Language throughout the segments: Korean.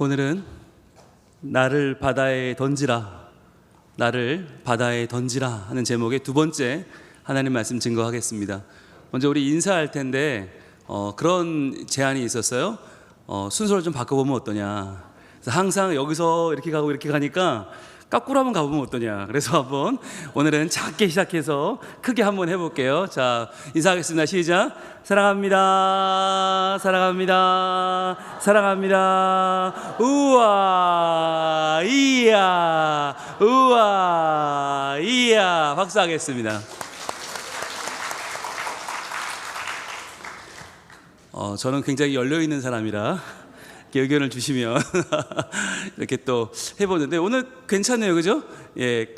오늘은 나를 바다에 던지라, 나를 바다에 던지라 하는 제목의 두 번째 하나님 말씀 증거하겠습니다. 먼저 우리 인사할 텐데 그런 제안이 있었어요. 순서를 좀 바꿔보면 어떠냐. 그래서 항상 여기서 이렇게 가고 이렇게 가니까 거꾸로 한번 가보면 어떠냐. 그래서 한번 오늘은 작게 시작해서 크게 한번 해볼게요. 자, 인사하겠습니다. 시작. 사랑합니다. 사랑합니다. 사랑합니다. 우와, 이야, 우와, 이야. 박수하겠습니다. 저는 굉장히 열려있는 사람이라 의견을 주시면 이렇게 또 해보는데 오늘 괜찮네요, 그죠? 예,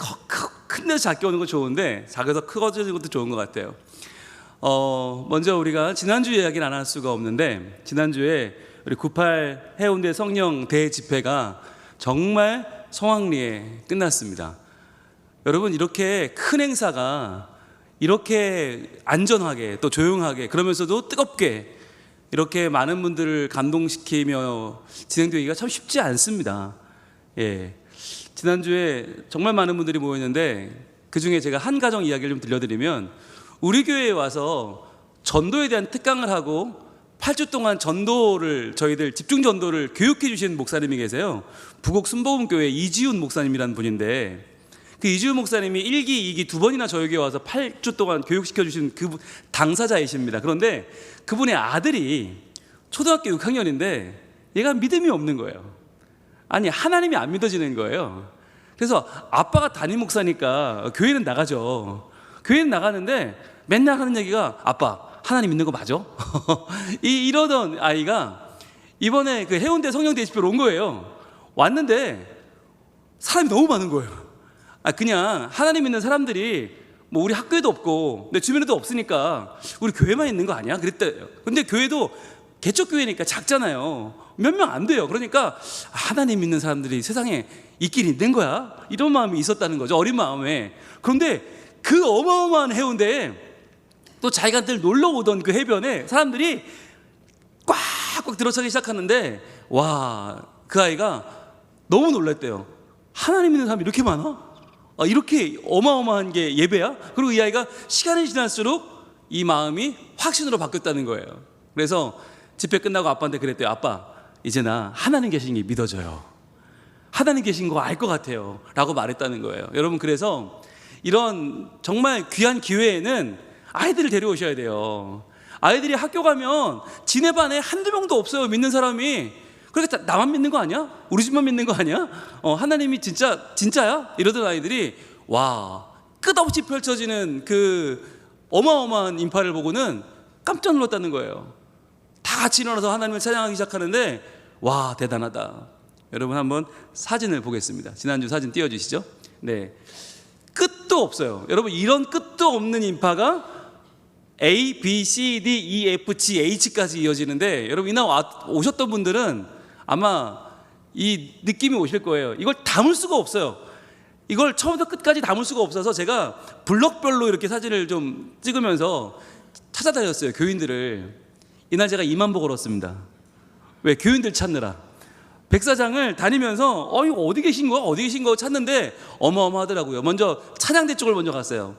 큰 데서 작게 오는 거 좋은데 작아서 커지는 것도 좋은 것 같아요. 먼저 우리가 지난주 이야기를 안 할 수가 없는데, 지난주에 우리 98 해운대 성령 대집회가 정말 성황리에 끝났습니다. 여러분, 이렇게 큰 행사가 이렇게 안전하게 또 조용하게 그러면서도 뜨겁게 이렇게 많은 분들을 감동시키며 진행되기가 참 쉽지 않습니다. 예, 지난주에 정말 많은 분들이 모였는데 그 중에 제가 한 가정 이야기를 좀 들려드리면, 우리 교회에 와서 전도에 대한 특강을 하고 8주 동안 전도를, 저희들 집중 전도를 교육해 주신 목사님이 계세요. 부곡 순복음교회 이지훈 목사님이라는 분인데, 그 이지훈 목사님이 1기, 2기 두 번이나 저희 교회에 와서 8주 동안 교육시켜 주신 그 당사자이십니다. 그런데 그분의 아들이 초등학교 6학년인데 얘가 믿음이 없는 거예요. 아니, 하나님이 안 믿어지는 거예요. 그래서 아빠가 담임 목사니까 교회는 나가죠. 교회는 나가는데 맨날 하는 얘기가, 아빠 하나님 믿는 거 맞아? 이러던 아이가 이번에 그 해운대 성령 대집회로 온 거예요. 왔는데 사람이 너무 많은 거예요. 그냥 하나님 믿는 사람들이 뭐 우리 학교에도 없고 내 주변에도 없으니까 우리 교회만 있는 거 아니야? 그랬대요. 근데 교회도 개척교회니까 작잖아요. 몇 명 안 돼요. 그러니까 하나님 믿는 사람들이 세상에 있긴 있는 거야? 이런 마음이 있었다는 거죠, 어린 마음에. 그런데 그 어마어마한 해운대에 또 자기가 늘 놀러 오던 그 해변에 사람들이 꽉꽉 들어차기 시작하는데, 와, 그 아이가 너무 놀랐대요. 하나님 믿는 사람이 이렇게 많아? 이렇게 어마어마한 게 예배야? 그리고 이 아이가 시간이 지날수록 이 마음이 확신으로 바뀌었다는 거예요. 그래서 집회 끝나고 아빠한테 그랬대요. 아빠, 이제 나 하나님 계신 게 믿어져요. 하나님 계신 거 알 것 같아요 라고 말했다는 거예요. 여러분, 그래서 이런 정말 귀한 기회에는 아이들을 데려오셔야 돼요. 아이들이 학교 가면 지네 반에 한두 명도 없어요, 믿는 사람이. 그러니까 나만 믿는 거 아니야? 우리 집만 믿는 거 아니야? 하나님이 진짜야? 이러던 아이들이, 와, 끝없이 펼쳐지는 그 어마어마한 인파를 보고는 깜짝 놀랐다는 거예요. 다 같이 일어나서 하나님을 찬양하기 시작하는데, 와, 대단하다. 여러분, 한번 사진을 보겠습니다. 지난주 사진 띄워주시죠. 네, 끝도 없어요. 여러분, 이런 끝도 없는 인파가 A, B, C, D, E, F, G, H까지 이어지는데, 여러분, 이날 오셨던 분들은 아마 이 느낌이 오실 거예요. 이걸 담을 수가 없어요. 이걸 처음부터 끝까지 담을 수가 없어서 제가 블럭별로 이렇게 사진을 좀 찍으면서 찾아다녔어요, 교인들을. 이날 제가 2만 보 걸었습니다. 왜? 교인들 찾느라. 백사장을 다니면서 이거 어디 계신 거야? 어디 계신 거 찾는데 어마어마하더라고요. 먼저 찬양대 쪽을 먼저 갔어요.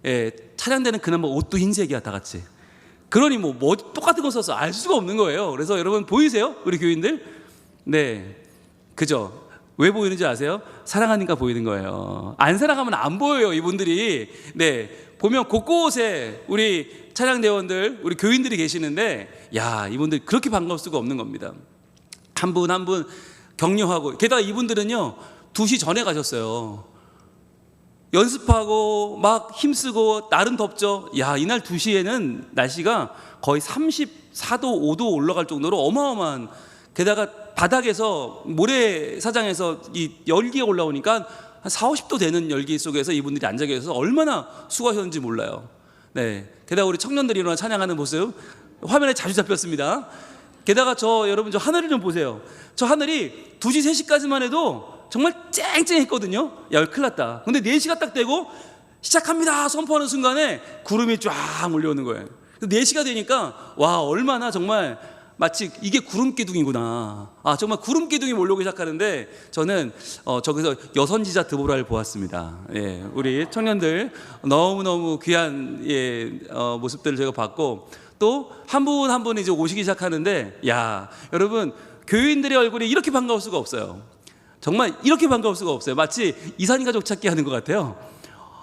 예, 찬양대는 그나마 옷도 흰색이야, 다 같이. 그러니 뭐 똑같은 거 써서 알 수가 없는 거예요. 그래서 여러분, 보이세요? 우리 교인들? 네, 그죠? 왜 보이는지 아세요? 사랑하니까 보이는 거예요. 안 사랑하면 안 보여요, 이분들이. 네, 보면 곳곳에 우리 찬양대원들, 우리 교인들이 계시는데, 야, 이분들 그렇게 반가울 수가 없는 겁니다. 한 분 한 분 격려하고. 게다가 이분들은요 2시 전에 가셨어요. 연습하고 막 힘쓰고, 날은 덥죠. 야, 이날 2시에는 날씨가 거의 34도 5도 올라갈 정도로 어마어마한, 게다가 바닥에서 모래사장에서 이 열기가 올라오니까 한 40, 50도 되는 열기 속에서 이분들이 앉아 계셔서 얼마나 수고하셨는지 몰라요. 네, 게다가 우리 청년들이 일어나 찬양하는 모습 화면에 자주 잡혔습니다. 게다가 여러분, 저 하늘을 좀 보세요. 저 하늘이 2시, 3시까지만 해도 정말 쨍쨍했거든요. 야, 큰일 났다. 근데 4시가 딱 되고 시작합니다 선포하는 순간에 구름이 쫙 몰려오는 거예요. 4시가 되니까, 와, 얼마나 정말 마치 이게 구름기둥이구나. 정말 구름기둥이 몰려오기 시작하는데 저는 저기서 여선지자 드보라를 보았습니다. 예, 우리 청년들 너무너무 귀한 모습들을 제가 봤고, 또 한 분 한 분 이제 오시기 시작하는데, 야, 여러분, 교인들의 얼굴이 이렇게 반가울 수가 없어요. 정말 이렇게 반가울 수가 없어요. 마치 이산 가족 찾기 하는 것 같아요.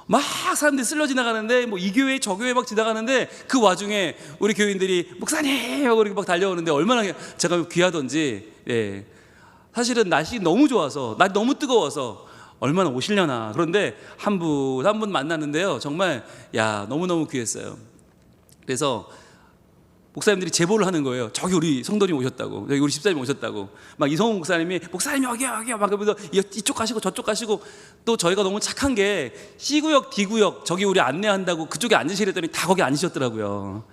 막 사람들이 쓸려 지나가는데, 뭐 이 교회 저 교회 막 지나가는데, 그 와중에 우리 교인들이 목사님 하고 이렇게 막 달려오는데 얼마나 제가 귀하던지. 예. 사실은 날씨 너무 좋아서, 날 너무 뜨거워서 얼마나 오시려나. 그런데 한 분 한 분 만났는데요, 정말 너무너무 귀했어요. 그래서 목사님들이 제보를 하는 거예요. 저기 우리 성도님 오셨다고, 저기 우리 집사님 오셨다고. 막 이성훈 목사님이 목사님 여기요 막 그러면서 이쪽 가시고 저쪽 가시고, 또 저희가 너무 착한 게 C구역 D구역 저기 우리 안내한다고 그쪽에 앉으시랬더니 다 거기 앉으셨더라고요.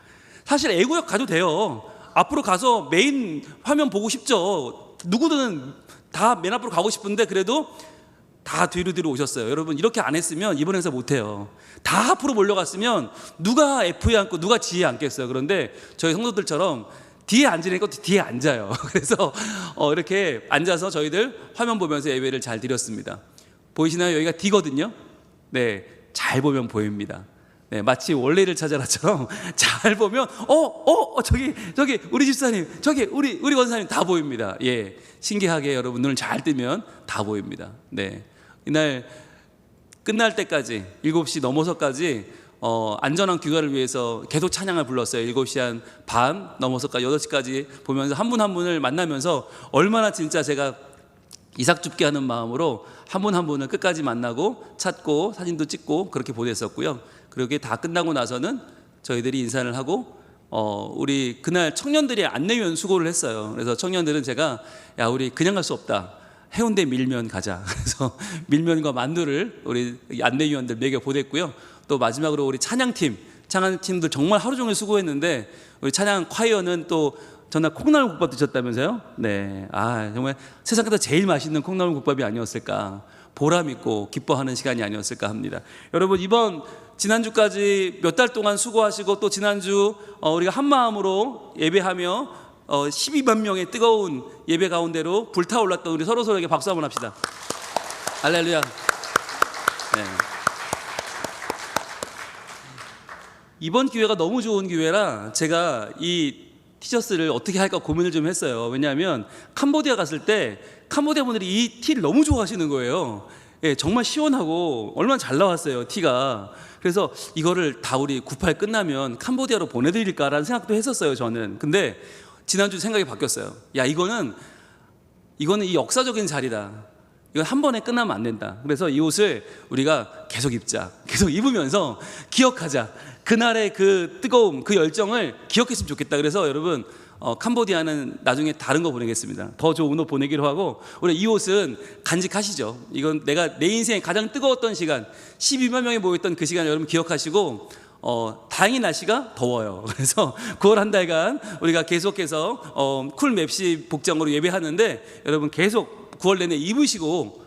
사실 A구역 가도 돼요. 앞으로 가서 메인 화면 보고 싶죠. 누구든 다 맨 앞으로 가고 싶은데 그래도 다 뒤로 오셨어요. 여러분, 이렇게 안 했으면 이번 행사 못 해요. 다 앞으로 몰려갔으면 누가 F에 앉고 누가 G에 앉겠어요. 그런데 저희 성도들처럼 뒤에 앉으니까 뒤에 앉아요. 그래서 이렇게 앉아서 저희들 화면 보면서 예배를 잘 드렸습니다. 보이시나요? 여기가 D거든요. 네, 잘 보면 보입니다. 네, 마치 원래를 찾아라처럼 잘 보면 저기 우리 집사님, 저기 우리 권사님 다 보입니다. 예, 신기하게 여러분 눈을 잘 뜨면 다 보입니다. 네, 이날 끝날 때까지 7시 넘어서까지 안전한 귀가를 위해서 계속 찬양을 불렀어요. 7시 한 반 넘어서까지 8시까지 보면서 한 분 한 분을 만나면서 얼마나 진짜 제가 이삭줍게 하는 마음으로 한 분 한 분을 끝까지 만나고 찾고 사진도 찍고 그렇게 보냈었고요. 그렇게 다 끝나고 나서는 저희들이 인사를 하고 우리 그날 청년들이 안내위원 수고를 했어요. 그래서 청년들은 제가 우리 그냥 갈 수 없다, 해운대 밀면 가자. 그래서 밀면과 만두를 우리 안내위원들 먹여 보냈고요. 또 마지막으로 우리 찬양팀들 정말 하루 종일 수고했는데, 우리 찬양 콰이어는 또 전날 콩나물국밥 드셨다면서요? 네, 정말 세상에서 제일 맛있는 콩나물국밥이 아니었을까, 보람 있고 기뻐하는 시간이 아니었을까 합니다. 여러분, 지난주까지 몇 달 동안 수고하시고, 또 지난주 우리가 한 마음으로 예배하며 12만 명의 뜨거운 예배 가운데로 불타올랐던 우리 서로에게 박수 한번 합시다. 할렐루야. 네. 이번 기회가 너무 좋은 기회라 제가 이 티셔츠를 어떻게 할까 고민을 좀 했어요. 왜냐하면 캄보디아 갔을 때 캄보디아 분들이 이 티를 너무 좋아하시는 거예요. 예, 정말 시원하고 얼마나 잘 나왔어요, 티가. 그래서 이거를 다 우리 98 끝나면 캄보디아로 보내드릴까라는 생각도 했었어요, 저는. 근데 지난주 생각이 바뀌었어요. 이거는 이 역사적인 자리다. 이건 한 번에 끝나면 안 된다. 그래서 이 옷을 우리가 계속 입자. 계속 입으면서 기억하자. 그날의 그 뜨거움, 그 열정을 기억했으면 좋겠다. 그래서 여러분, 캄보디아는 나중에 다른 거 보내겠습니다. 더 좋은 옷 보내기로 하고, 우리 이 옷은 간직하시죠. 이건 내가 내 인생에 가장 뜨거웠던 시간, 12만 명이 모였던 그 시간을 여러분 기억하시고, 다행히 날씨가 더워요. 그래서 9월 한 달간 우리가 계속해서 쿨 맵시 복장으로 예배하는데, 여러분 계속 9월 내내 입으시고,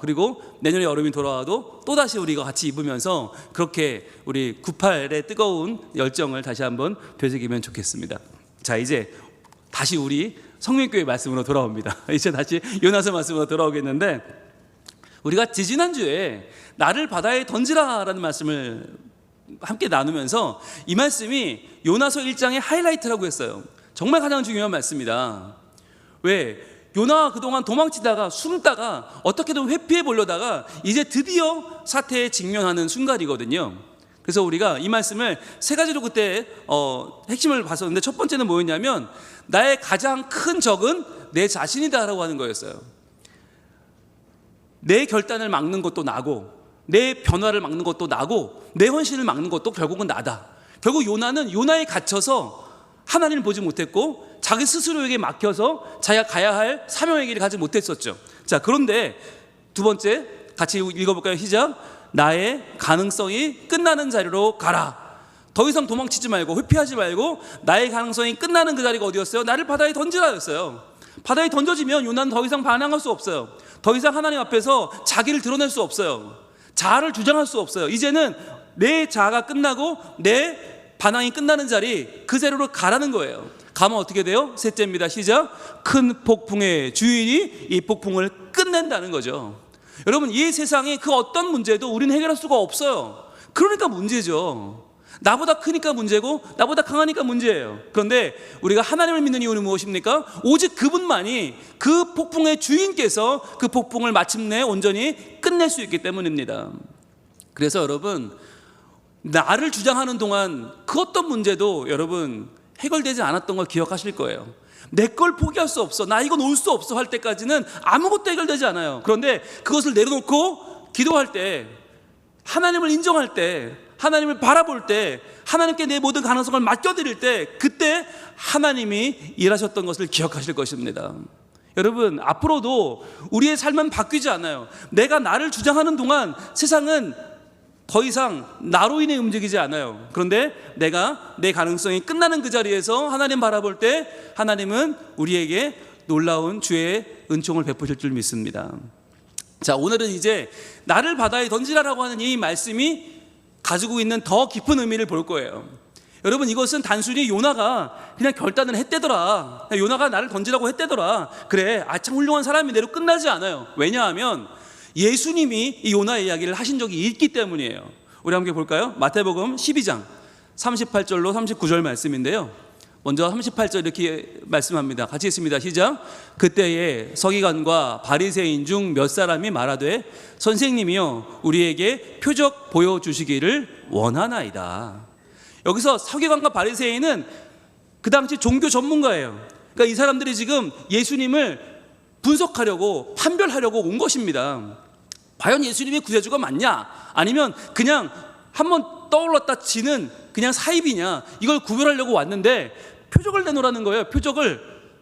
그리고 내년에 여름이 돌아와도 또다시 우리가 같이 입으면서 그렇게 우리 98의 뜨거운 열정을 다시 한번 되새기면 좋겠습니다. 자, 이제 다시 우리 성민교회 말씀으로 돌아옵니다. 이제 다시 요나서 말씀으로 돌아오겠는데, 우리가 지지난주에 나를 바다에 던지라라는 말씀을 함께 나누면서 이 말씀이 요나서 1장의 하이라이트라고 했어요. 정말 가장 중요한 말씀이다. 왜? 요나가 그동안 도망치다가 숨다가 어떻게든 회피해 보려다가 이제 드디어 사태에 직면하는 순간이거든요. 그래서 우리가 이 말씀을 세 가지로 그때 핵심을 봤었는데, 첫 번째는 뭐였냐면 나의 가장 큰 적은 내 자신이다라고 하는 거였어요. 내 결단을 막는 것도 나고, 내 변화를 막는 것도 나고, 내 헌신을 막는 것도 결국은 나다. 결국 요나는 요나에 갇혀서 하나님을 보지 못했고, 자기 스스로에게 막혀서 자기가 가야 할 사명의 길을 가지 못했었죠. 자, 그런데 두 번째 같이 읽어볼까요? 시작. 나의 가능성이 끝나는 자리로 가라. 더 이상 도망치지 말고 회피하지 말고 나의 가능성이 끝나는 그 자리가 어디였어요? 나를 바다에 던지라였어요. 바다에 던져지면 요나는 더 이상 반항할 수 없어요. 더 이상 하나님 앞에서 자기를 드러낼 수 없어요. 자아를 주장할 수 없어요. 이제는 내 자아가 끝나고 내 반항이 끝나는 자리 그 자리로 가라는 거예요. 가면 어떻게 돼요? 셋째입니다. 시작. 큰 폭풍의 주인이 이 폭풍을 끝낸다는 거죠. 여러분, 이 세상에 그 어떤 문제도 우리는 해결할 수가 없어요. 그러니까 문제죠. 나보다 크니까 문제고 나보다 강하니까 문제예요. 그런데 우리가 하나님을 믿는 이유는 무엇입니까? 오직 그분만이, 그 폭풍의 주인께서 그 폭풍을 마침내 온전히 끝낼 수 있기 때문입니다. 그래서 여러분, 나를 주장하는 동안 그 어떤 문제도 여러분 해결되지 않았던 걸 기억하실 거예요. 내 걸 포기할 수 없어, 나 이거 놓을 수 없어 할 때까지는 아무것도 해결되지 않아요. 그런데 그것을 내려놓고 기도할 때, 하나님을 인정할 때, 하나님을 바라볼 때, 하나님께 내 모든 가능성을 맡겨드릴 때, 그때 하나님이 일하셨던 것을 기억하실 것입니다. 여러분, 앞으로도 우리의 삶은 바뀌지 않아요. 내가 나를 주장하는 동안 세상은 더 이상 나로 인해 움직이지 않아요. 그런데 내가 내 가능성이 끝나는 그 자리에서 하나님 바라볼 때 하나님은 우리에게 놀라운 주의 은총을 베푸실 줄 믿습니다. 자, 오늘은 이제 나를 바다에 던지라라고 하는 이 말씀이 가지고 있는 더 깊은 의미를 볼 거예요. 여러분, 이것은 단순히 요나가 그냥 결단을 했대더라, 요나가 나를 던지라고 했대더라, 그래, 참 훌륭한 사람이 내로 끝나지 않아요. 왜냐하면 예수님이 이 요나의 이야기를 하신 적이 있기 때문이에요. 우리 함께 볼까요? 마태복음 12장 38절로 39절 말씀인데요, 먼저 38절 이렇게 말씀합니다. 같이 읽습니다. 시작. 그때에 서기관과 바리새인 중 몇 사람이 말하되 선생님이여 우리에게 표적 보여주시기를 원하나이다. 여기서 서기관과 바리새인은 그 당시 종교 전문가예요. 그러니까 이 사람들이 지금 예수님을 분석하려고, 판별하려고 온 것입니다. 과연 예수님이 구세주가 맞냐, 아니면 그냥 한번 떠올랐다 치는 그냥 사입이냐, 이걸 구별하려고 왔는데 표적을 내놓으라는 거예요. 표적을.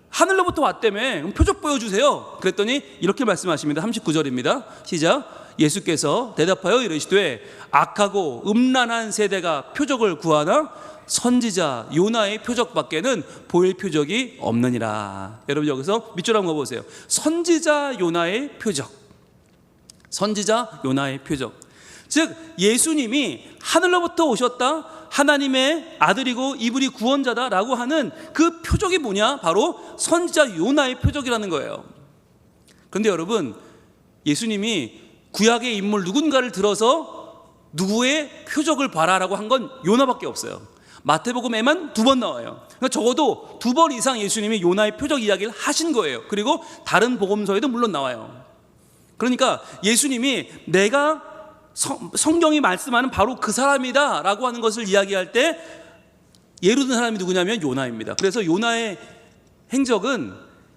하늘로부터 왔다며, 표적 보여주세요. 그랬더니 이렇게 말씀하십니다. 39절입니다. 시작. 예수께서 대답하여 이르시되 악하고 음란한 세대가 표적을 구하나 선지자 요나의 표적밖에는 보일 표적이 없느니라. 여러분, 여기서 밑줄 한번 보세요. 선지자 요나의 표적, 선지자 요나의 표적. 즉 예수님이 하늘로부터 오셨다, 하나님의 아들이고 이분이 구원자다라고 하는 그 표적이 뭐냐? 바로 선지자 요나의 표적이라는 거예요. 그런데 여러분, 예수님이 구약의 인물 누군가를 들어서 누구의 표적을 봐라라고 한 건 요나밖에 없어요. 마태복음에만 2번 나와요. 그러니까 적어도 2번 이상 예수님이 요나의 표적 이야기를 하신 거예요. 그리고 다른 복음서에도 물론 나와요. 그러니까 예수님이 내가 성경이 말씀하는 바로 그 사람이다 라고 하는 것을 이야기할 때 예로 든 사람이 누구냐면 요나입니다. 그래서 요나의 행적은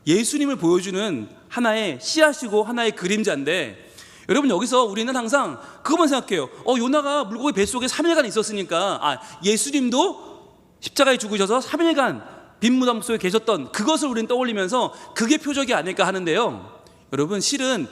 예수님을 보여주는 하나의 씨앗이고 하나의 그림자인데, 여러분, 여기서 우리는 항상 그것만 생각해요. 요나가 물고기 뱃속에 3일간 있었으니까 예수님도 십자가에 죽으셔서 3일간 빈 무덤 속에 계셨던 그것을 우리는 떠올리면서 그게 표적이 아닐까 하는데요, 여러분, 실은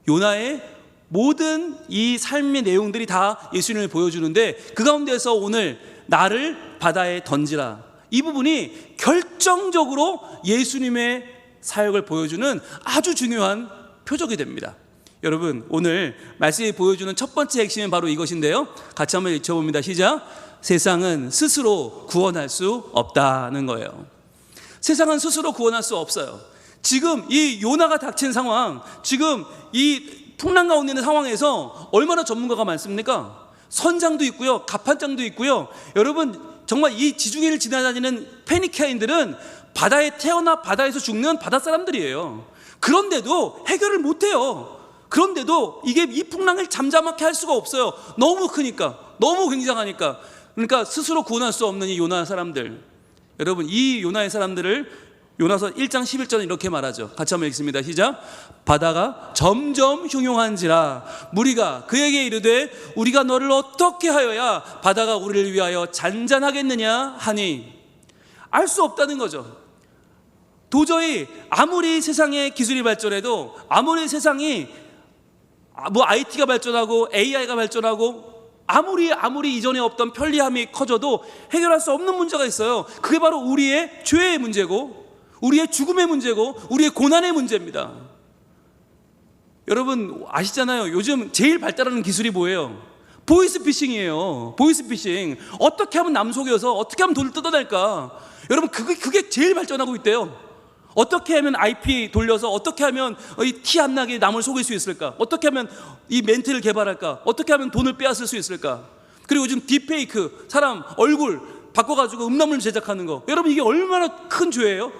요나의 모든 이 삶의 내용들이 다 예수님을 보여주는데, 그 가운데서 오늘 나를 바다에 던지라, 이 부분이 결정적으로 예수님의 사역을 보여주는 아주 중요한 표적이 됩니다. 여러분, 오늘 말씀이 보여주는 첫 번째 핵심은 바로 이것인데요, 같이 한번 읽어봅니다. 시작. 세상은 스스로 구원할 수 없다는 거예요. 세상은 스스로 구원할 수 없어요. 지금 이 요나가 닥친 상황, 지금 이 풍랑 가운데 있는 상황에서 얼마나 전문가가 많습니까? 선장도 있고요, 갑판장도 있고요. 여러분, 정말 이 지중해를 지나다니는 페니키아인들은 바다에 태어나 바다에서 죽는 바다 사람들이에요. 그런데도 해결을 못해요. 그런데도 이게 이 풍랑을 잠잠하게 할 수가 없어요. 너무 크니까, 너무 굉장하니까. 그러니까 스스로 구원할 수 없는 이 요나 사람들, 여러분, 이 요나의 사람들을 요나서 1장 11절은 이렇게 말하죠. 같이 한번 읽습니다. 시작. 바다가 점점 흉흉한지라 무리가 그에게 이르되 우리가 너를 어떻게 하여야 바다가 우리를 위하여 잔잔하겠느냐 하니, 알 수 없다는 거죠. 도저히 아무리 세상의 기술이 발전해도, 아무리 세상이 IT가 발전하고 AI가 발전하고 아무리 이전에 없던 편리함이 커져도 해결할 수 없는 문제가 있어요. 그게 바로 우리의 죄의 문제고, 우리의 죽음의 문제고, 우리의 고난의 문제입니다. 여러분 아시잖아요. 요즘 제일 발달하는 기술이 뭐예요? 보이스피싱이에요. 보이스피싱. 어떻게 하면 남 속여서 어떻게 하면 돈을 뜯어낼까? 여러분 그게 제일 발전하고 있대요. 어떻게 하면 IP 돌려서 어떻게 하면 이 티 안 나게 남을 속일 수 있을까? 어떻게 하면 이 멘트를 개발할까? 어떻게 하면 돈을 빼앗을 수 있을까? 그리고 요즘 딥페이크, 사람 얼굴 바꿔가지고 음란물 제작하는 거, 여러분 이게 얼마나 큰 죄예요?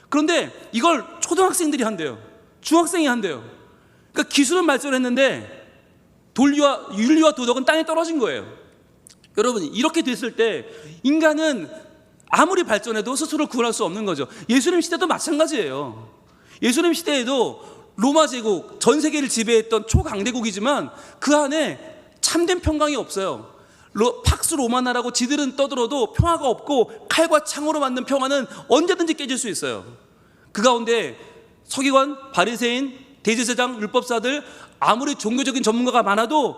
그런데 이걸 초등학생들이 한대요. 중학생이 한대요. 그러니까 기술은 발전했는데 윤리와 도덕은 땅에 떨어진 거예요. 여러분 이렇게 됐을 때 인간은 아무리 발전해도 스스로 구원할 수 없는 거죠. 예수님 시대도 마찬가지예요. 예수님 시대에도 로마 제국, 전 세계를 지배했던 초강대국이지만 그 안에 참된 평강이 없어요. 팍스 로마나라고 지들은 떠들어도 평화가 없고 칼과 창으로 만든 평화는 언제든지 깨질 수 있어요. 그 가운데 서기관, 바리새인, 대제사장, 율법사들 아무리 종교적인 전문가가 많아도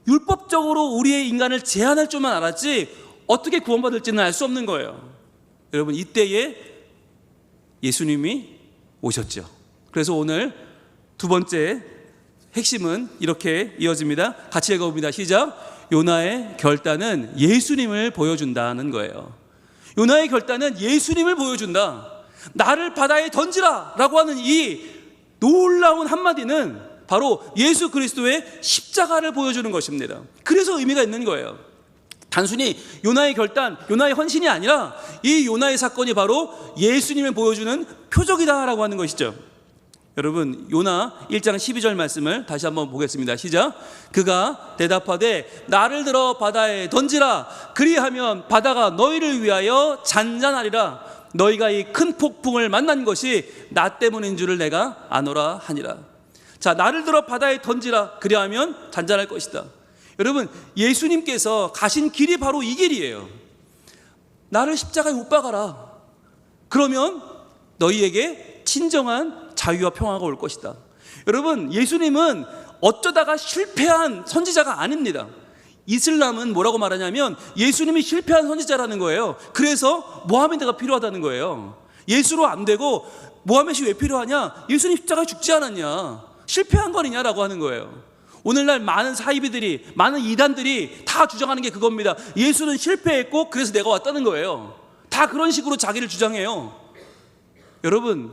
율법적으로 우리의 인간을 제한할 줄만 알았지 어떻게 구원받을지는 알 수 없는 거예요. 여러분 이때에 예수님이 오셨죠. 그래서 오늘 두 번째 핵심은 이렇게 이어집니다. 같이 읽어봅니다. 시작. 요나의 결단은 예수님을 보여준다는 거예요. 요나의 결단은 예수님을 보여준다. 나를 바다에 던지라 라고 하는 이 놀라운 한마디는 바로 예수 그리스도의 십자가를 보여주는 것입니다. 그래서 의미가 있는 거예요. 단순히 요나의 결단, 요나의 헌신이 아니라 이 요나의 사건이 바로 예수님을 보여주는 표적이다라고 하는 것이죠. 여러분 요나 1장 12절 말씀을 다시 한번 보겠습니다. 시작. 그가 대답하되 나를 들어 바다에 던지라. 그리하면 바다가 너희를 위하여 잔잔하리라. 너희가 이 큰 폭풍을 만난 것이 나 때문인 줄을 내가 아노라 하니라. 자, 나를 들어 바다에 던지라. 그리하면 잔잔할 것이다. 여러분 예수님께서 가신 길이 바로 이 길이에요. 나를 십자가에 못 박아라. 그러면 너희에게 진정한 자유와 평화가 올 것이다. 여러분 예수님은 어쩌다가 실패한 선지자가 아닙니다. 이슬람은 뭐라고 말하냐면 예수님이 실패한 선지자라는 거예요. 그래서 모하메드가 필요하다는 거예요. 예수로 안 되고 모하메드이 왜 필요하냐? 예수님 십자가에 죽지 않았냐? 실패한 거냐라고 하는 거예요. 오늘날 많은 사이비들이, 많은 이단들이 다 주장하는 게 그겁니다. 예수는 실패했고 그래서 내가 왔다는 거예요. 다 그런 식으로 자기를 주장해요. 여러분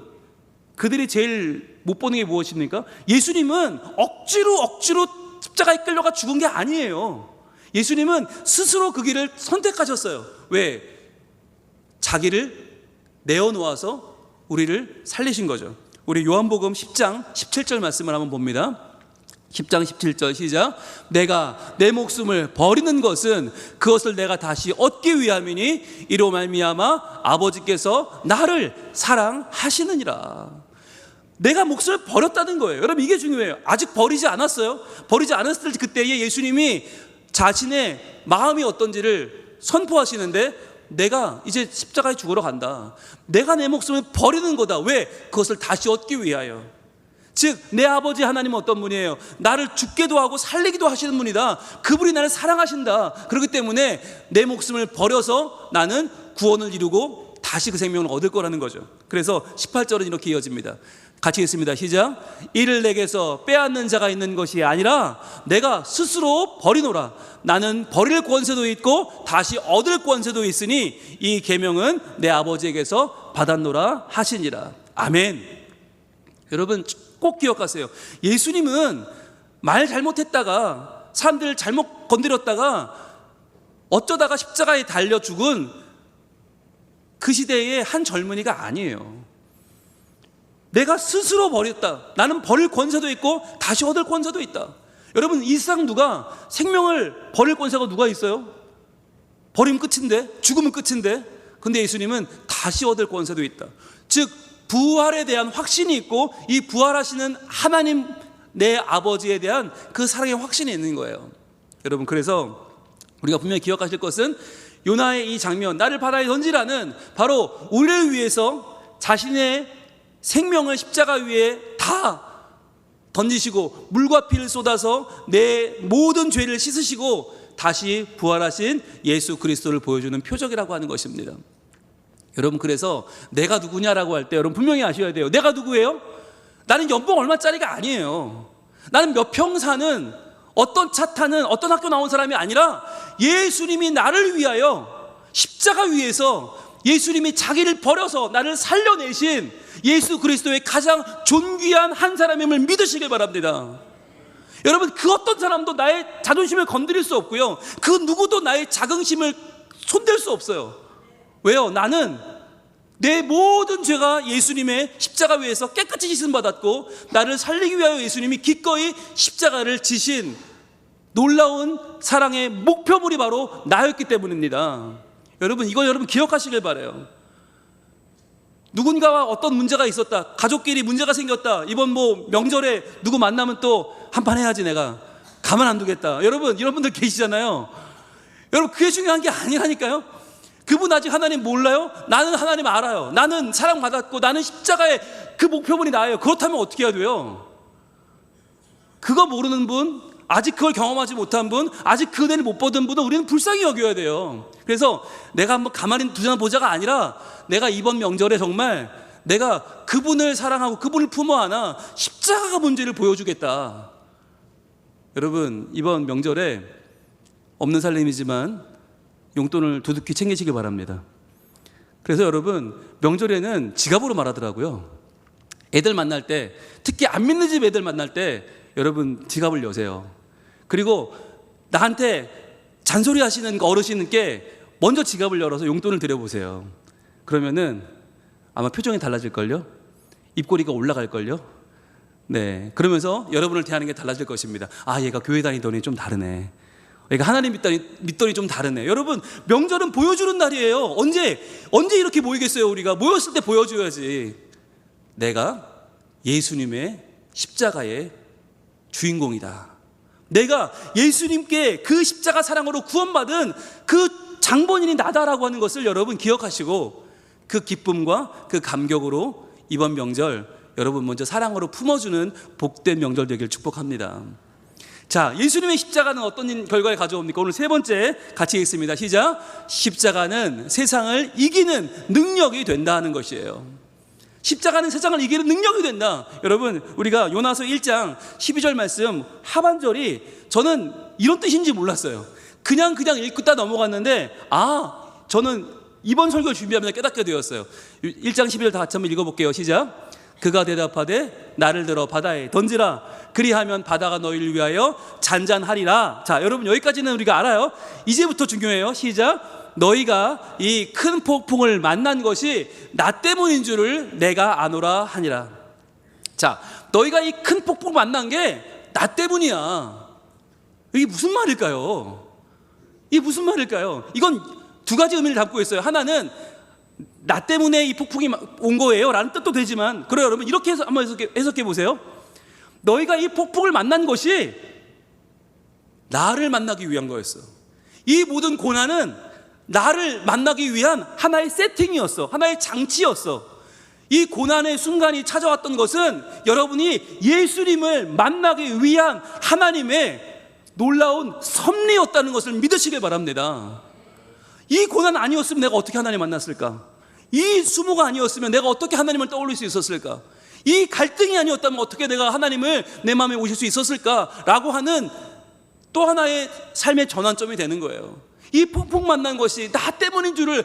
그들이 제일 못 보는 게 무엇입니까? 예수님은 억지로 십자가에 끌려가 죽은 게 아니에요. 예수님은 스스로 그 길을 선택하셨어요. 왜? 자기를 내어놓아서 우리를 살리신 거죠. 우리 요한복음 10장 17절 말씀을 한번 봅니다. 10장 17절 시작. 내가 내 목숨을 버리는 것은 그것을 내가 다시 얻기 위함이니 이로 말미암아 아버지께서 나를 사랑하시느니라. 내가 목숨을 버렸다는 거예요. 여러분 이게 중요해요. 아직 버리지 않았어요. 버리지 않았을 때 그때에 예수님이 자신의 마음이 어떤지를 선포하시는데 내가 이제 십자가에 죽으러 간다. 내가 내 목숨을 버리는 거다. 왜? 그것을 다시 얻기 위하여. 즉 내 아버지 하나님은 어떤 분이에요? 나를 죽게도 하고 살리기도 하시는 분이다. 그분이 나를 사랑하신다. 그렇기 때문에 내 목숨을 버려서 나는 구원을 이루고 다시 그 생명을 얻을 거라는 거죠. 그래서 18절은 이렇게 이어집니다. 같이 읽습니다. 시작. 이를 내게서 빼앗는 자가 있는 것이 아니라 내가 스스로 버리노라. 나는 버릴 권세도 있고 다시 얻을 권세도 있으니 이 계명은 내 아버지에게서 받았노라 하시니라. 아멘. 여러분 꼭 기억하세요. 예수님은 말 잘못했다가 사람들 잘못 건드렸다가 어쩌다가 십자가에 달려 죽은 그 시대의 한 젊은이가 아니에요. 내가 스스로 버렸다. 나는 버릴 권세도 있고 다시 얻을 권세도 있다. 여러분 이 세상 누가 생명을 버릴 권세가 누가 있어요? 버리면 끝인데, 죽으면 끝인데. 근데 예수님은 다시 얻을 권세도 있다. 즉 부활에 대한 확신이 있고 이 부활하시는 하나님 내 아버지에 대한 그 사랑의 확신이 있는 거예요. 여러분 그래서 우리가 분명히 기억하실 것은 요나의 이 장면, 나를 바다에 던지라는 바로 우리를 위해서 자신의 생명을 십자가 위에 다 던지시고 물과 피를 쏟아서 내 모든 죄를 씻으시고 다시 부활하신 예수 그리스도를 보여주는 표적이라고 하는 것입니다. 여러분 그래서 내가 누구냐라고 할 때 여러분 분명히 아셔야 돼요. 내가 누구예요? 나는 연봉 얼마짜리가 아니에요. 나는 몇 평 사는 어떤 차 타는 어떤 학교 나온 사람이 아니라 예수님이 나를 위하여 십자가 위에서 예수님이 자기를 버려서 나를 살려내신 예수 그리스도의 가장 존귀한 한 사람임을 믿으시길 바랍니다. 여러분, 그 어떤 사람도 나의 자존심을 건드릴 수 없고요, 그 누구도 나의 자긍심을 손댈 수 없어요. 왜요? 나는 내 모든 죄가 예수님의 십자가 위에서 깨끗이 씻음받았고, 나를 살리기 위하여 예수님이 기꺼이 십자가를 지신 놀라운 사랑의 목표물이 바로 나였기 때문입니다. 여러분, 이거 여러분 기억하시길 바라요. 누군가와 어떤 문제가 있었다, 가족끼리 문제가 생겼다, 이번 명절에 누구 만나면 또 한판 해야지, 내가 가만 안 두겠다. 여러분, 이런 분들 계시잖아요. 여러분, 그게 중요한 게 아니라니까요. 그분 아직 하나님 몰라요? 나는 하나님 알아요. 나는 사랑받았고 나는 십자가의 그 목표물이 나예요. 그렇다면 어떻게 해야 돼요? 그거 모르는 분, 아직 그걸 경험하지 못한 분, 아직 그 은혜를 못 받은 분은 우리는 불쌍히 여겨야 돼요. 그래서 내가 한번 가만히 두자나 보자가 아니라, 내가 이번 명절에 정말 내가 그분을 사랑하고 그분을 품어 안아 십자가가 문제를 보여주겠다. 여러분, 이번 명절에 없는 살림이지만 용돈을 두둑히 챙기시길 바랍니다. 그래서 여러분, 명절에는 지갑으로 말하더라고요. 애들 만날 때, 특히 안 믿는 집 애들 만날 때 여러분 지갑을 여세요. 그리고 나한테 잔소리 하시는 어르신께 먼저 지갑을 열어서 용돈을 드려보세요. 그러면은 아마 표정이 달라질걸요? 입꼬리가 올라갈걸요? 네, 그러면서 여러분을 대하는 게 달라질 것입니다. 아, 얘가 교회 다니더니 좀 다르네, 얘가 하나님 믿더니 좀 다르네. 여러분, 명절은 보여주는 날이에요. 언제 이렇게 모이겠어요? 우리가 모였을 때 보여줘야지. 내가 예수님의 십자가의 주인공이다. 내가 예수님께 그 십자가 사랑으로 구원받은 그 장본인이 나다라고 하는 것을 여러분 기억하시고, 그 기쁨과 그 감격으로 이번 명절 여러분 먼저 사랑으로 품어주는 복된 명절 되길 축복합니다. 자, 예수님의 십자가는 어떤 결과를 가져옵니까? 오늘 세 번째 같이 읽습니다. 시작. 십자가는 세상을 이기는 능력이 된다 하는 것이에요. 십자가는 세상을 이기는 능력이 된다. 여러분, 우리가 요나서 1장 12절 말씀 하반절이 저는 이런 뜻인지 몰랐어요. 그냥 읽다 넘어갔는데, 저는 이번 설교 준비하면서 깨닫게 되었어요. 1장 12절 다 같이 한번 읽어볼게요. 시작. 그가 대답하되 나를 들어 바다에 던지라. 그리하면 바다가 너희를 위하여 잔잔하리라. 자, 여러분, 여기까지는 우리가 알아요. 이제부터 중요해요. 시작. 너희가 이 큰 폭풍을 만난 것이 나 때문인 줄을 내가 아노라 하니라. 자, 너희가 이 큰 폭풍을 만난 게 나 때문이야. 이게 무슨 말일까요? 이건 두 가지 의미를 담고 있어요. 하나는 나 때문에 이 폭풍이 온 거예요 라는 뜻도 되지만, 그래요, 여러분, 이렇게 해서 한번 해석해 보세요. 너희가 이 폭풍을 만난 것이 나를 만나기 위한 거였어. 이 모든 고난은 나를 만나기 위한 하나의 세팅이었어. 하나의 장치였어. 이 고난의 순간이 찾아왔던 것은 여러분이 예수님을 만나기 위한 하나님의 놀라운 섭리였다는 것을 믿으시길 바랍니다. 이 고난 아니었으면 내가 어떻게 하나님 만났을까? 이 수모가 아니었으면 내가 어떻게 하나님을 떠올릴 수 있었을까? 이 갈등이 아니었다면 어떻게 내가 하나님을 내 마음에 오실 수 있었을까라고 하는 또 하나의 삶의 전환점이 되는 거예요. 이 폭풍 만난 것이 나 때문인 줄을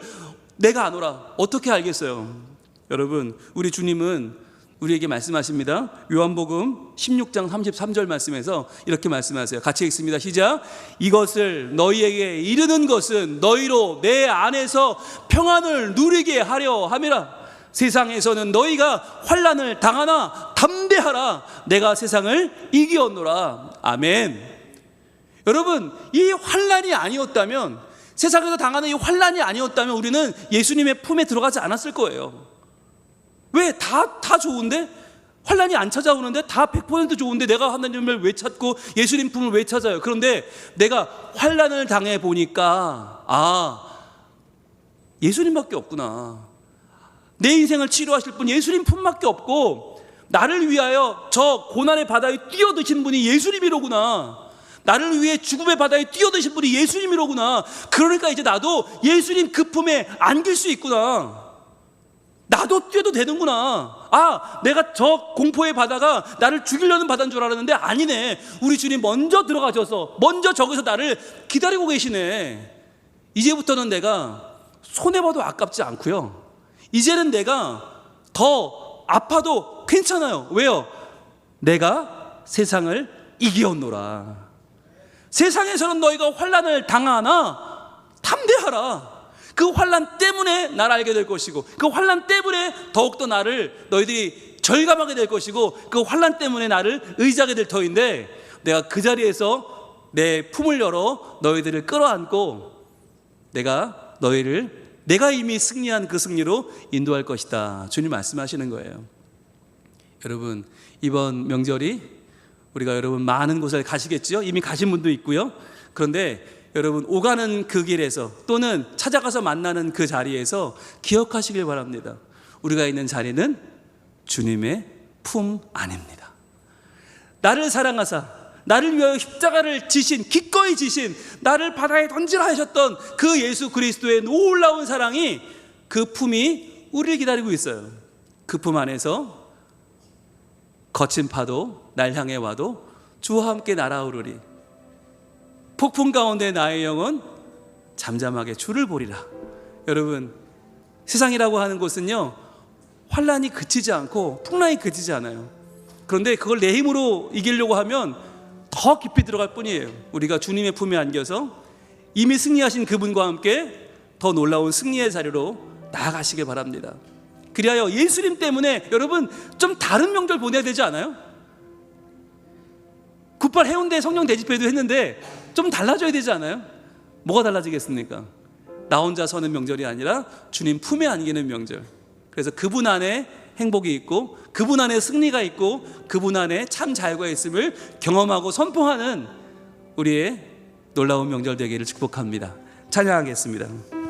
내가 아노라. 어떻게 알겠어요? 여러분, 우리 주님은 우리에게 말씀하십니다. 요한복음 16장 33절 말씀에서 이렇게 말씀하세요. 같이 읽습니다. 시작. 이것을 너희에게 이르는 것은 너희로 내 안에서 평안을 누리게 하려 함이라. 세상에서는 너희가 환난을 당하나 담대하라. 내가 세상을 이기었노라. 아멘. 여러분, 이 환난이 아니었다면, 세상에서 당하는 이 환난이 아니었다면 우리는 예수님의 품에 들어가지 않았을 거예요. 왜? 다 좋은데? 환난이 안 찾아오는데? 다 100% 좋은데 내가 하나님을 왜 찾고 예수님 품을 왜 찾아요? 그런데 내가 환난을 당해 보니까 예수님밖에 없구나. 내 인생을 치료하실 분 예수님 품밖에 없고, 나를 위하여 저 고난의 바다에 뛰어드신 분이 예수님이로구나. 나를 위해 죽음의 바다에 뛰어드신 분이 예수님이로구나. 그러니까 이제 나도 예수님 그 품에 안길 수 있구나. 나도 뛰어도 되는구나. 아, 내가 저 공포의 바다가 나를 죽이려는 바다인 줄 알았는데 아니네. 우리 주님 먼저 들어가셔서 먼저 저기서 나를 기다리고 계시네. 이제부터는 내가 손해봐도 아깝지 않고요, 이제는 내가 더 아파도 괜찮아요. 왜요? 내가 세상을 이기었노라. 세상에서는 너희가 환난을 당하나 담대하라. 그 환난 때문에 나를 알게 될 것이고, 그 환난 때문에 더욱더 나를 너희들이 절감하게 될 것이고, 그 환난 때문에 나를 의지하게 될 터인데, 내가 그 자리에서 내 품을 열어 너희들을 끌어안고 내가 너희를 내가 이미 승리한 그 승리로 인도할 것이다. 주님 말씀하시는 거예요. 여러분, 이번 명절이 우리가 여러분 많은 곳을 가시겠죠? 이미 가신 분도 있고요. 그런데 여러분, 오가는 그 길에서 또는 찾아가서 만나는 그 자리에서 기억하시길 바랍니다. 우리가 있는 자리는 주님의 품 안입니다. 나를 사랑하사 나를 위하여 십자가를 지신, 기꺼이 지신, 나를 바다에 던지라 하셨던 그 예수 그리스도의 놀라운 사랑이, 그 품이 우리를 기다리고 있어요. 그 품 안에서 거친 파도 날 향해 와도 주와 함께 날아오르리. 폭풍 가운데 나의 영혼 잠잠하게 주를 보리라. 여러분, 세상이라고 하는 곳은요, 환란이 그치지 않고 풍랑이 그치지 않아요. 그런데 그걸 내 힘으로 이기려고 하면 더 깊이 들어갈 뿐이에요. 우리가 주님의 품에 안겨서 이미 승리하신 그분과 함께 더 놀라운 승리의 자리로 나아가시길 바랍니다. 그리하여 예수님 때문에 여러분 좀 다른 명절 보내야 되지 않아요? 98 해운대 성령 대집회도 했는데 좀 달라져야 되지 않아요? 뭐가 달라지겠습니까? 나 혼자 서는 명절이 아니라 주님 품에 안기는 명절. 그래서 그분 안에 행복이 있고, 그분 안에 승리가 있고, 그분 안에 참 자유가 있음을 경험하고 선포하는 우리의 놀라운 명절 되기를 축복합니다. 찬양하겠습니다.